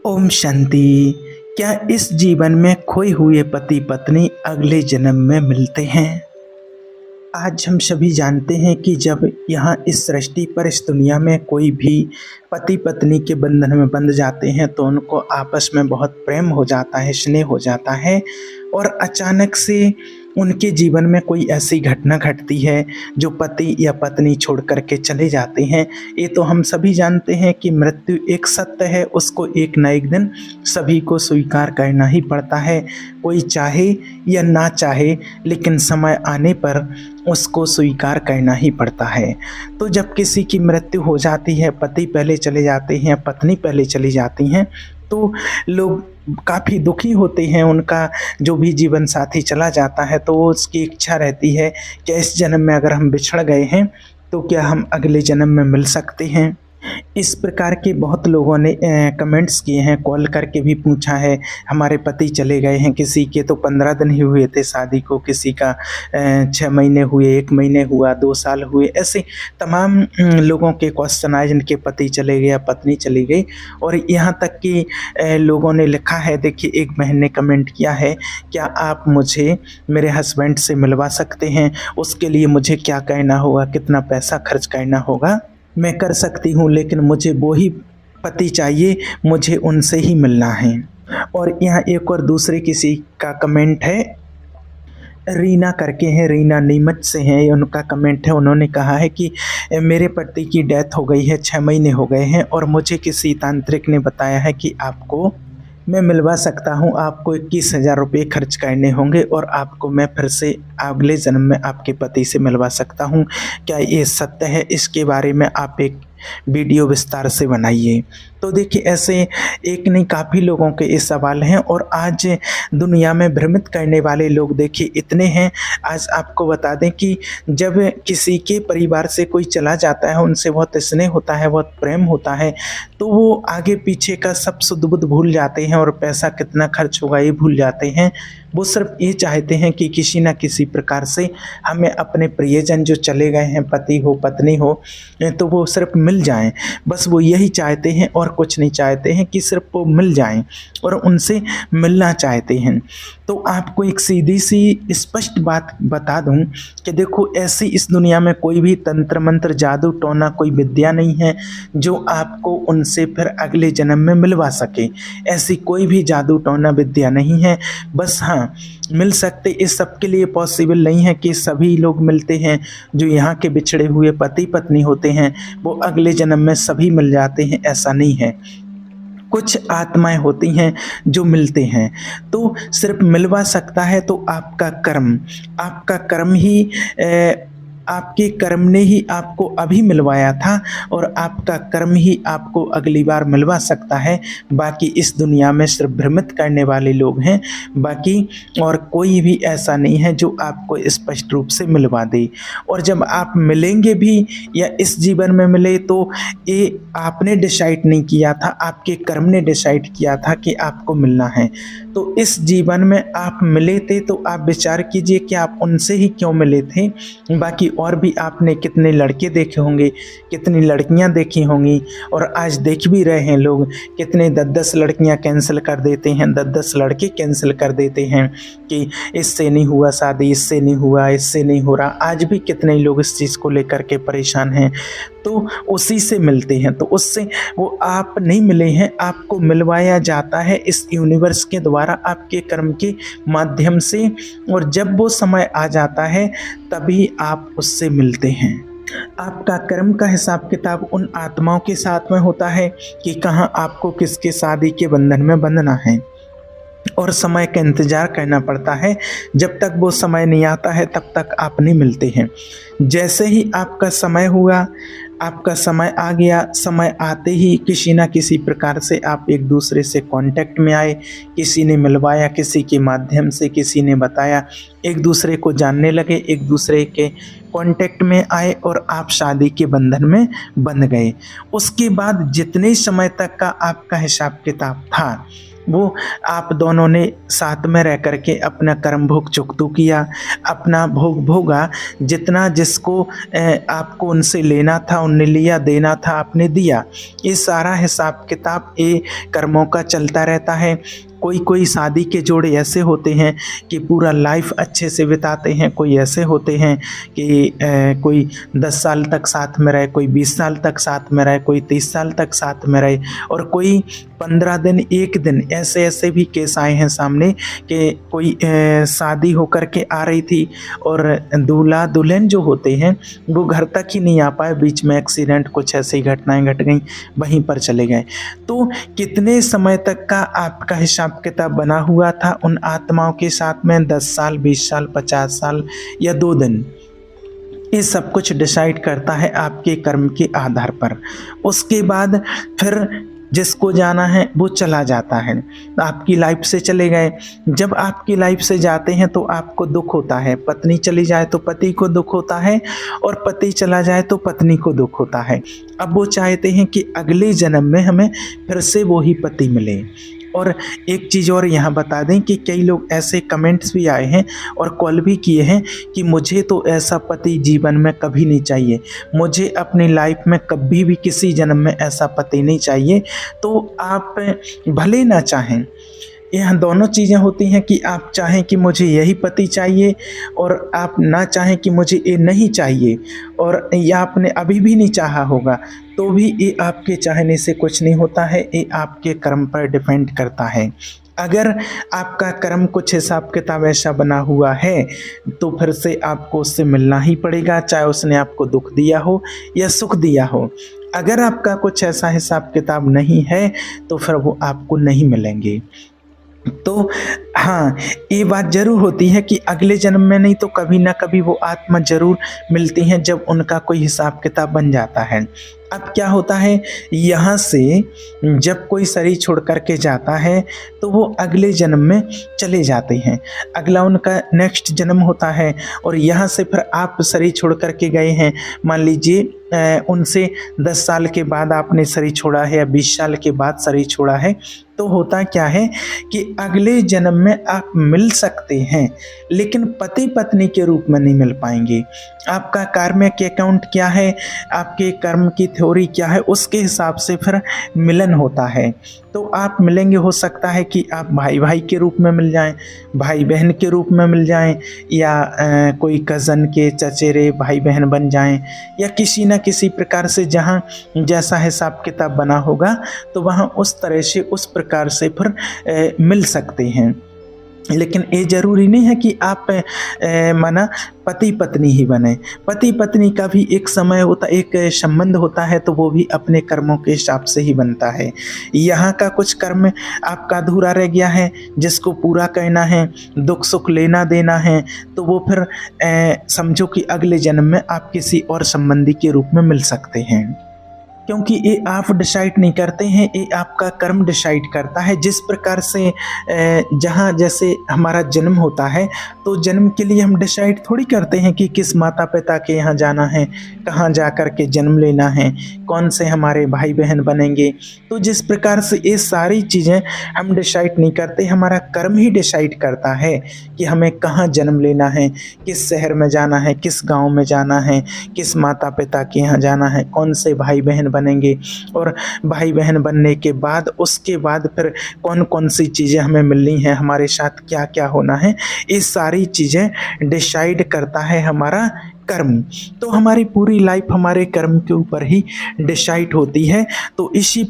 ओम शांति। क्या इस जीवन में खोए हुए पति पत्नी अगले जन्म में मिलते हैं? आज हम सभी जानते हैं कि जब यहाँ इस सृष्टि पर इस दुनिया में कोई भी पति पत्नी के बंधन में बंध जाते हैं तो उनको आपस में बहुत प्रेम हो जाता है, स्नेह हो जाता है और अचानक से उनके जीवन में कोई ऐसी घटना घटती है जो पति या पत्नी छोड़ कर के चले जाते हैं। ये तो हम सभी जानते हैं कि मृत्यु एक सत्य है, उसको एक न एक दिन सभी को स्वीकार करना ही पड़ता है, कोई चाहे या ना चाहे, लेकिन समय आने पर उसको स्वीकार करना ही पड़ता है। तो जब किसी की मृत्यु हो जाती है, पति पहले चले जाते हैं, पत्नी पहले चली जाती हैं, तो लोग काफ़ी दुखी होते हैं। उनका जो भी जीवन साथी चला जाता है तो उसकी इच्छा रहती है कि इस जन्म में अगर हम बिछड़ गए हैं तो क्या हम अगले जन्म में मिल सकते हैं। इस प्रकार के बहुत लोगों ने कमेंट्स किए हैं, कॉल करके भी पूछा है। हमारे पति चले गए हैं, किसी के तो 15 दिन ही हुए थे शादी को, किसी का 6 महीने हुए, 1 महीने हुआ, 2 साल हुए। ऐसे तमाम लोगों के क्वेश्चन आए जिनके पति चले गए, पत्नी चली गई। और यहाँ तक कि लोगों ने लिखा है, देखिए एक बहन ने कमेंट किया है, क्या आप मुझे मेरे हस्बैंड से मिलवा सकते हैं? उसके लिए मुझे क्या करना होगा, कितना पैसा खर्च करना होगा? मैं कर सकती हूँ, लेकिन मुझे वो ही पति चाहिए, मुझे उनसे ही मिलना है। और यहाँ एक और दूसरे किसी का कमेंट है, रीना करके हैं, रीना नीमच से हैं, उनका कमेंट है। उन्होंने कहा है कि मेरे पति की डेथ हो गई है, 6 महीने हो गए हैं और मुझे किसी तांत्रिक ने बताया है कि आपको मैं मिलवा सकता हूँ, आपको 21,000 रुपये खर्च करने होंगे और आपको मैं फिर से अगले जन्म में आपके पति से मिलवा सकता हूँ। क्या ये सत्य है? इसके बारे में आप एक वीडियो विस्तार से बनाइए। तो देखिए ऐसे एक नहीं काफ़ी लोगों के ये सवाल हैं और आज दुनिया में भ्रमित करने वाले लोग देखिए इतने हैं। आज आपको बता दें कि जब किसी के परिवार से कोई चला जाता है, उनसे बहुत स्नेह होता है, बहुत प्रेम होता है, तो वो आगे पीछे का सब सुध बुध भूल जाते हैं और पैसा कितना खर्च होगा ये भूल जाते हैं। वो सिर्फ ये चाहते हैं कि किसी न किसी प्रकार से हमें अपने प्रियजन जो चले गए हैं, पति हो पत्नी हो, तो वो सिर्फ मिल जाएं। बस वो यही चाहते हैं और कुछ नहीं चाहते हैं कि सिर्फ वो मिल जाएं और उनसे मिलना चाहते हैं। तो आपको एक सीधी सी स्पष्ट बात बता दूं कि देखो ऐसी इस दुनिया में कोई भी तंत्र मंत्र जादू टोना कोई विद्या नहीं है जो आपको उनसे फिर अगले जन्म में मिलवा सके। ऐसी कोई भी जादू टोना विद्या नहीं है। बस हाँ, मिल सकते, इस सब के लिए पॉसिबल नहीं है कि सभी लोग मिलते हैं। जो यहाँ के बिछड़े हुए पति पत्नी होते हैं वो अगले जन्म में सभी मिल जाते हैं, ऐसा नहीं है। कुछ आत्माएं होती हैं जो मिलते हैं, तो सिर्फ मिलवा सकता है तो आपका कर्म ही आपके कर्म ने ही आपको अभी मिलवाया था और आपका कर्म ही आपको अगली बार मिलवा सकता है। बाकी इस दुनिया में सिर्फ भ्रमित करने वाले लोग हैं, बाकी और कोई भी ऐसा नहीं है जो आपको स्पष्ट रूप से मिलवा दे। और जब आप मिलेंगे भी या इस जीवन में मिले तो ये आपने डिसाइड नहीं किया था, आपके कर्म ने डिसाइड किया था कि आपको मिलना है। तो इस जीवन में आप मिले थे तो आप विचार कीजिए कि आप उनसे ही क्यों मिले थे। बाकी और भी आपने कितने लड़के देखे होंगे, कितनी लड़कियां देखी होंगी और आज देख भी रहे हैं लोग, कितने 10-10 लड़कियां कैंसिल कर देते हैं, 10-10 लड़के कैंसिल कर देते हैं कि इससे नहीं हुआ शादी, इससे नहीं हुआ, इससे नहीं हो रहा। आज भी कितने लोग इस चीज़ को लेकर के परेशान हैं। तो उसी से मिलते हैं, तो उससे वो आप नहीं मिले हैं, आपको मिलवाया जाता है इस यूनिवर्स के द्वारा, आपके कर्म के माध्यम से। और जब वो समय आ जाता है तभी आप उससे मिलते हैं। आपका कर्म का हिसाब किताब उन आत्माओं के साथ में होता है कि कहाँ आपको किसके शादी के बंधन में बंधना है और समय का इंतज़ार करना पड़ता है। जब तक वो समय नहीं आता है तब तक आप नहीं मिलते हैं। जैसे ही आपका समय हुआ, आपका समय आ गया, समय आते ही किसी ना किसी प्रकार से आप एक दूसरे से कांटेक्ट में आए, किसी ने मिलवाया, किसी के माध्यम से किसी ने बताया, एक दूसरे को जानने लगे, एक दूसरे के कांटेक्ट में आए और आप शादी के बंधन में बंध गए। उसके बाद जितने समय तक का आपका हिसाब किताब था वो आप दोनों ने साथ में रह कर के अपना कर्म भोग चुकतू किया, अपना भोग भोगा, जितना जिसको आपको उनसे लेना था उनने लिया, देना था आपने दिया। ये सारा हिसाब किताब ये कर्मों का चलता रहता है। कोई कोई शादी के जोड़े ऐसे होते हैं कि पूरा लाइफ अच्छे से बिताते हैं, कोई ऐसे होते हैं कि कोई 10 साल तक साथ में रहे, कोई 20 साल तक साथ में रहे, कोई 30 साल तक साथ में रहे, और कोई 15 दिन 1 दिन, ऐसे ऐसे भी केस आए हैं सामने कि कोई शादी होकर के आ रही थी और दूल्हा दुल्हन जो होते हैं वो घर तक ही नहीं आ पाए, बीच में एक्सीडेंट, कुछ ऐसी घटनाएं घट गई, वहीं पर चले गए। तो कितने समय तक का आपका हिसाब किताब बना हुआ था उन आत्माओं के साथ में, 10 साल, 20 साल, 50 साल या 2 दिन, ये सब कुछ डिसाइड करता है आपके कर्म के आधार पर। उसके बाद फिर जिसको जाना है वो चला जाता है, आपकी लाइफ से चले गए। जब आपकी लाइफ से जाते हैं तो आपको दुख होता है, पत्नी चली जाए तो पति को दुख होता है, और पति चला जाए तो पत्नी को दुख होता है। अब वो चाहते हैं कि अगले जन्म में हमें फिर से वो ही पति मिले। और एक चीज़ और यहाँ बता दें कि कई लोग ऐसे कमेंट्स भी आए हैं और कॉल भी किए हैं कि मुझे तो ऐसा पति जीवन में कभी नहीं चाहिए, मुझे अपनी लाइफ में कभी भी किसी जन्म में ऐसा पति नहीं चाहिए। तो आप भले ना चाहें, यहाँ दोनों चीज़ें होती हैं कि आप चाहें कि मुझे यही पति चाहिए और आप ना चाहें कि मुझे ये नहीं चाहिए, और या आपने अभी भी नहीं चाहा होगा तो भी ये आपके चाहने से कुछ नहीं होता है, ये आपके कर्म पर डिपेंड करता है। अगर आपका कर्म कुछ हिसाब किताब ऐसा बना हुआ है तो फिर से आपको उससे मिलना ही पड़ेगा, चाहे उसने आपको दुख दिया हो या सुख दिया हो। अगर आपका कुछ ऐसा हिसाब किताब नहीं है तो फिर वो आपको नहीं मिलेंगे। तो हाँ, ये बात ज़रूर होती है कि अगले जन्म में नहीं तो कभी ना कभी वो आत्मा ज़रूर मिलती हैं जब उनका कोई हिसाब किताब बन जाता है। अब क्या होता है, यहाँ से जब कोई शरीर छोड़ कर के जाता है तो वो अगले जन्म में चले जाते हैं, अगला उनका नेक्स्ट जन्म होता है। और यहाँ से फिर आप शरीर छोड़ कर के गए हैं, मान लीजिए उनसे 10 साल के बाद आपने शरीर छोड़ा है या 20 साल के बाद शरीर छोड़ा है, तो होता क्या है कि अगले जन्म में आप मिल सकते हैं लेकिन पति पत्नी के रूप में नहीं मिल पाएंगे। आपका कार्मिक अकाउंट क्या है, आपके कर्म की थ्योरी क्या है, उसके हिसाब से फिर मिलन होता है। तो आप मिलेंगे, हो सकता है कि आप भाई भाई के रूप में मिल जाएं, भाई बहन के रूप में मिल जाएं, या कोई कज़न के चचेरे भाई बहन बन जाएं, या किसी न किसी प्रकार से जहां जैसा हिसाब किताब बना होगा तो वहां उस तरह से उस प्रकार से फिर मिल सकते हैं। लेकिन ये ज़रूरी नहीं है कि आप माना पति पत्नी ही बने। पति पत्नी का भी एक समय होता, एक संबंध होता है, तो वो भी अपने कर्मों के हिसाब से ही बनता है। यहाँ का कुछ कर्म आपका अधूरा रह गया है जिसको पूरा करना है, दुख सुख लेना देना है, तो वो फिर समझो कि अगले जन्म में आप किसी और संबंधी के रूप में मिल सकते हैं। क्योंकि ये आप डिसाइड नहीं करते हैं, ये आपका कर्म डिसाइड करता है। जिस प्रकार से जहाँ जैसे हमारा जन्म होता है तो जन्म के लिए हम डिसाइड थोड़ी करते हैं कि किस माता पिता के यहाँ जाना है, कहाँ जा कर के जन्म लेना है, कौन से हमारे भाई बहन बनेंगे। तो जिस प्रकार से ये सारी चीज़ें हम डिसाइड नहीं करते, हमारा कर्म ही डिसाइड करता है कि हमें कहाँ जन्म लेना है, किस शहर में जाना है, किस गाँव में जाना है, किस माता पिता के यहाँ जाना है, कौन से भाई बहन बनेंगे, और भाई बहन बनने के बाद उसके बाद फिर कौन कौन सी चीज़ें हमें मिलनी है, हमारे साथ क्या क्या होना है, ये सारी चीज़ें डिसाइड करता है हमारा कर्म। तो हमारी पूरी लाइफ हमारे कर्म के ऊपर ही डिसाइड होती है। तो इसी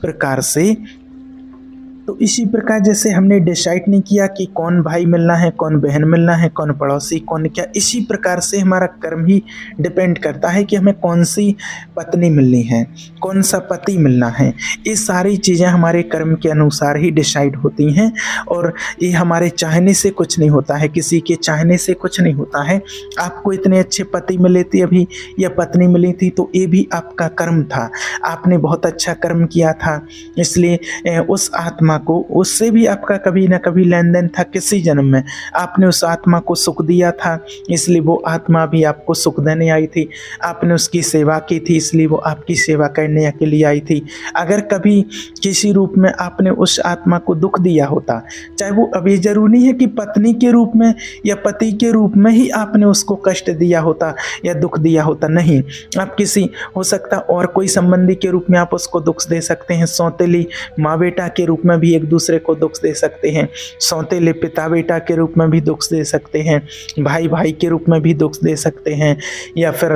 प्रकार जैसे हमने डिसाइड नहीं किया कि कौन भाई मिलना है, कौन बहन मिलना है, कौन पड़ोसी, कौन क्या, इसी प्रकार से हमारा कर्म ही डिपेंड करता है कि हमें कौन सी पत्नी मिलनी है, कौन सा पति मिलना है। ये सारी चीज़ें हमारे कर्म के अनुसार ही डिसाइड होती हैं, और ये हमारे चाहने से कुछ नहीं होता है, किसी के चाहने से कुछ नहीं होता है। आपको इतने अच्छे पति मिले थे अभी या पत्नी मिली थी तो ये भी आपका कर्म था, आपने बहुत अच्छा कर्म किया था, इसलिए उस आत्मा आत्मा को, उससे भी आपका कभी ना कभी लेन देन था। किसी जन्म में आपने उस आत्मा को सुख दिया था, इसलिए वो आत्मा भी आपको सुख देने आई थी। आपने उसकी सेवा की थी, इसलिए वो आपकी सेवा करने के लिए आई थी। अगर कभी किसी रूप में आपने उस आत्मा को दुख दिया होता, चाहे वो अभी जरूरी नहीं है कि पत्नी के रूप में या पति के रूप में ही आपने उसको कष्ट दिया होता या दुख दिया होता, नहीं, आप किसी हो सकता और कोई संबंधी के रूप में आप उसको दुख दे सकते हैं। सौतेली माँ बेटा के रूप में भी एक दूसरे को दुख दे सकते हैं, सौतेले पिता बेटा के रूप में भी दुख दे सकते हैं, भाई भाई के रूप में भी दुख दे सकते हैं, या फिर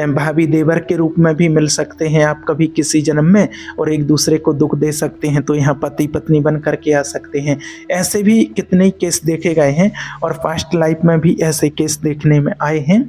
भाभी देवर के रूप में भी मिल सकते हैं आप कभी किसी जन्म में और एक दूसरे को दुख दे सकते हैं। तो यहाँ पति पत्नी बन करके आ सकते हैं। ऐसे भी कितने केस देखे गए हैं और पास्ट लाइफ में भी ऐसे केस देखने में आए हैं,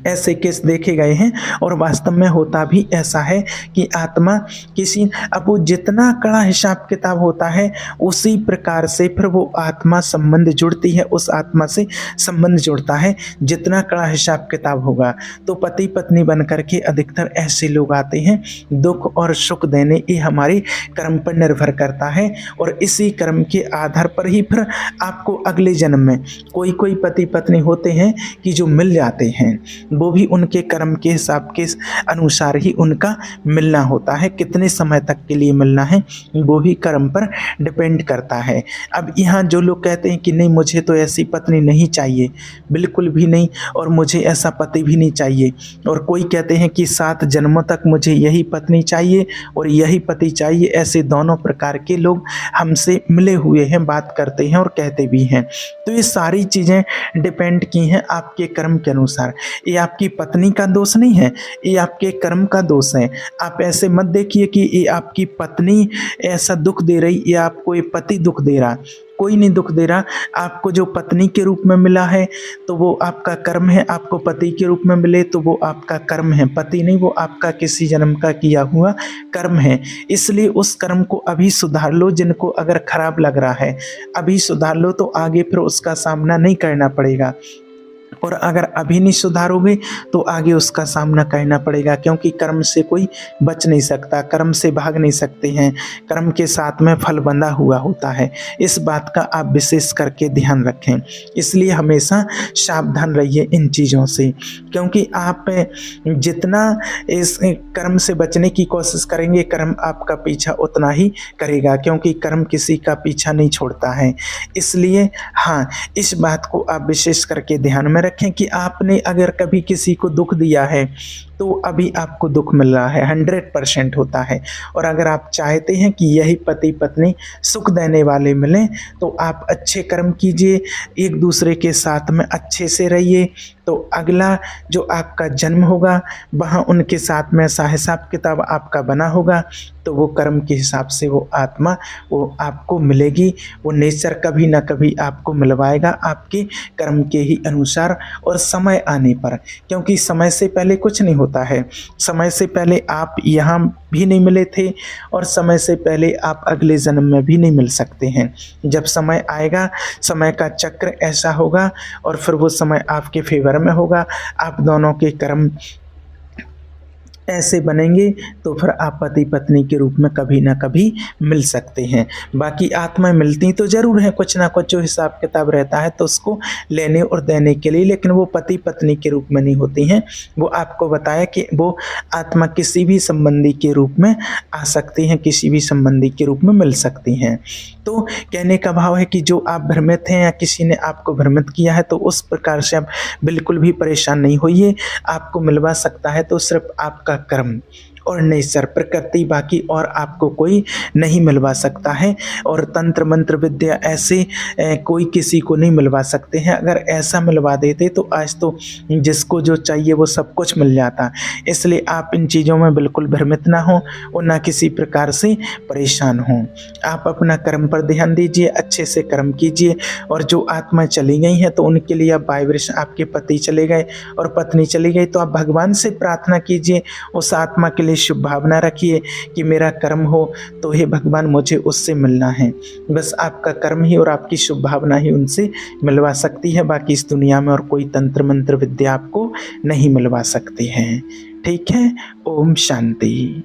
ऐसे केस देखे गए हैं। और वास्तव में होता भी ऐसा है कि आत्मा किसी, अब वो जितना कड़ा हिसाब किताब होता है उसी प्रकार से फिर वो आत्मा संबंध जुड़ती है, उस आत्मा से संबंध जुड़ता है जितना कड़ा हिसाब किताब होगा। तो पति पत्नी बन करके अधिकतर ऐसे लोग आते हैं। दुख और सुख देने ये हमारे कर्म पर निर्भर करता है और इसी कर्म के आधार पर ही फिर आपको अगले जन्म में कोई कोई पति पत्नी होते हैं कि जो मिल जाते हैं, वो भी उनके कर्म के हिसाब के अनुसार ही उनका मिलना होता है। कितने समय तक के लिए मिलना है वो भी कर्म पर डिपेंड करता है। अब यहाँ जो लोग कहते हैं कि नहीं मुझे तो ऐसी पत्नी नहीं चाहिए, बिल्कुल भी नहीं, और मुझे ऐसा पति भी नहीं चाहिए, और कोई कहते हैं कि 7 जन्मों तक मुझे यही पत्नी चाहिए और यही पति चाहिए, ऐसे दोनों प्रकार के लोग हमसे मिले हुए हैं, बात करते हैं और कहते भी हैं। तो ये सारी चीज़ें डिपेंड की हैं आपके कर्म के अनुसार। ये आपकी पत्नी का दोष नहीं है, ये आपके कर्म का दोष है। आप ऐसे मत देखिए कि ये आपकी पत्नी ऐसा दुख दे रही या आपको ये पति दुख दे रहा, कोई नहीं दुख दे रहा। आपको जो पत्नी के रूप में मिला है तो वो आपका कर्म है, आपको पति के रूप में मिले तो वो आपका कर्म है, पति नहीं, वो आपका किसी जन्म का किया हुआ कर्म है। इसलिए उस कर्म को अभी सुधार लो। जिनको अगर खराब लग रहा है अभी सुधार लो, तो आगे फिर उसका सामना नहीं करना पड़ेगा। और अगर अभी नहीं सुधारोगे तो आगे उसका सामना करना पड़ेगा, क्योंकि कर्म से कोई बच नहीं सकता, कर्म से भाग नहीं सकते हैं, कर्म के साथ में फल बंधा हुआ होता है। इस बात का आप विशेष करके ध्यान रखें। इसलिए हमेशा सावधान रहिए इन चीज़ों से, क्योंकि आप जितना इस कर्म से बचने की कोशिश करेंगे कर्म आपका पीछा उतना ही करेगा, क्योंकि कर्म किसी का पीछा नहीं छोड़ता है। इसलिए हाँ, इस बात को आप विशेष करके ध्यान में रखें कि आपने अगर कभी किसी को दुख दिया है तो अभी आपको दुख मिल रहा है, 100% होता है। और अगर आप चाहते हैं कि यही पति पत्नी सुख देने वाले मिलें तो आप अच्छे कर्म कीजिए, एक दूसरे के साथ में अच्छे से रहिए, तो अगला जो आपका जन्म होगा वहाँ उनके साथ में ऐसा हिसाब किताब आपका बना होगा, तो वो कर्म के हिसाब से वो आत्मा वो आपको मिलेगी। वो नेचर कभी ना कभी आपको मिलवाएगा आपके कर्म के ही अनुसार और समय आने पर, क्योंकि समय से पहले कुछ नहीं होता है। समय से पहले आप यहाँ भी नहीं मिले थे और समय से पहले आप अगले जन्म में भी नहीं मिल सकते हैं। जब समय आएगा, समय का चक्र ऐसा होगा और फिर वो समय आपके फेवर में होगा, आप दोनों के कर्म ऐसे बनेंगे तो फिर आप पति पत्नी के रूप में कभी ना कभी मिल सकते हैं। बाकी आत्माएं मिलती तो ज़रूर हैं, कुछ ना कुछ जो हिसाब किताब रहता है तो उसको लेने और देने के लिए, लेकिन वो पति पत्नी के रूप में नहीं होती हैं। वो आपको बताया कि वो आत्मा किसी भी संबंधी के रूप में आ सकती हैं, किसी भी संबंधी के रूप में मिल सकती हैं। तो कहने का भाव है कि जो आप भ्रमित हैं या किसी ने आपको भ्रमित किया है तो उस प्रकार से आप बिल्कुल भी परेशान नहीं होइए। आपको मिलवा सकता है तो सिर्फ आपका कर्म और नेचर प्रकृति, बाकी और आपको कोई नहीं मिलवा सकता है। और तंत्र मंत्र विद्या ऐसे कोई किसी को नहीं मिलवा सकते हैं। अगर ऐसा मिलवा देते तो आज तो जिसको जो चाहिए वो सब कुछ मिल जाता। इसलिए आप इन चीज़ों में बिल्कुल भ्रमित ना हो और ना किसी प्रकार से परेशान हों। आप अपना कर्म पर ध्यान दीजिए, अच्छे से कर्म कीजिए। और जो आत्मा चली गई हैं तो उनके लिए आप वाइब्रेशन, आपके पति चले गए और पत्नी चली गई तो आप भगवान से प्रार्थना कीजिए, उस आत्मा के लिए शुभ भावना रखिए कि मेरा कर्म हो तो हे भगवान मुझे उससे मिलना है। बस आपका कर्म ही और आपकी शुभ भावना ही उनसे मिलवा सकती है। बाकी इस दुनिया में और कोई तंत्र मंत्र विद्या आपको नहीं मिलवा सकती है। ठीक है, ओम शांति।